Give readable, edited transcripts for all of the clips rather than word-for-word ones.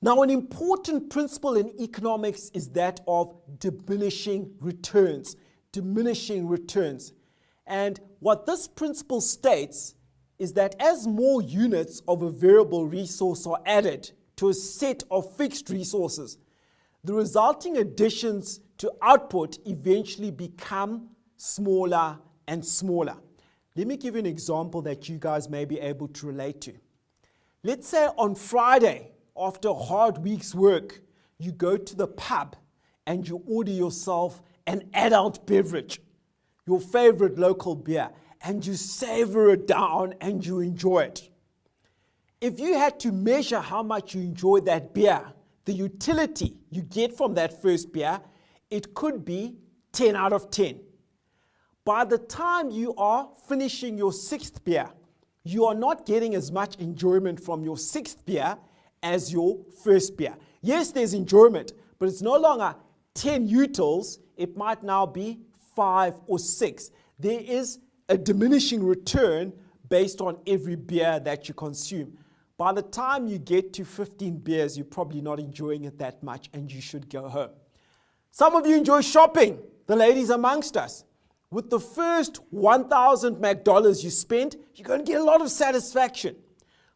Now, an important principle in economics is that of diminishing returns. Diminishing returns. And what this principle states is that as more units of a variable resource are added to a set of fixed resources, the resulting additions to output eventually become smaller and smaller. Let me give you an example that you guys may be able to relate to. Let's say on Friday, after a hard week's work, you go to the pub and you order yourself an adult beverage, your favorite local beer, and you savor it down and you enjoy it. If you had to measure how much you enjoy that beer, the utility you get from that first beer, it could be 10 out of 10. By the time you are finishing your sixth beer, you are not getting as much enjoyment from your sixth beer as your first beer. Yes, there's enjoyment, but it's no longer 10 utils, it might now be 5 or 6. There is a diminishing return based on every beer that you consume. By the time you get to 15 beers, you're probably not enjoying it that much and you should go home. Some of you enjoy shopping, the ladies amongst us. With the first 1,000 McDonald's you spend, you're going to get a lot of satisfaction.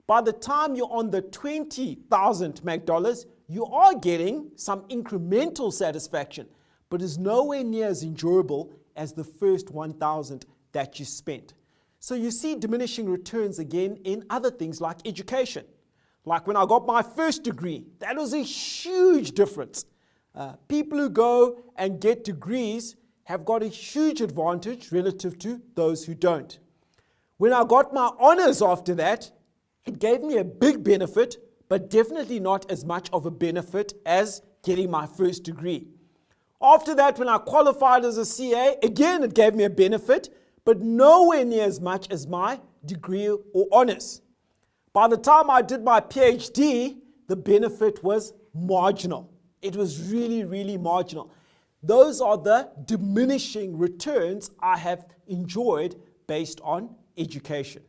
By the time you're on the 20,000 McDonald's, you are getting some incremental satisfaction, but it's nowhere near as enjoyable as the first 1,000 that you spent. So you see diminishing returns again in other things like education. Like when I got my first degree, that was a huge difference. People who go and get degrees have got a huge advantage relative to those who don't. When I got my honors after that, it gave me a big benefit, but definitely not as much of a benefit as getting my first degree. After that, when I qualified as a CA, again, it gave me a benefit, but nowhere near as much as my degree or honors. By the time I did my PhD, the benefit was marginal. It was really, really marginal. Those are the diminishing returns I have enjoyed based on education.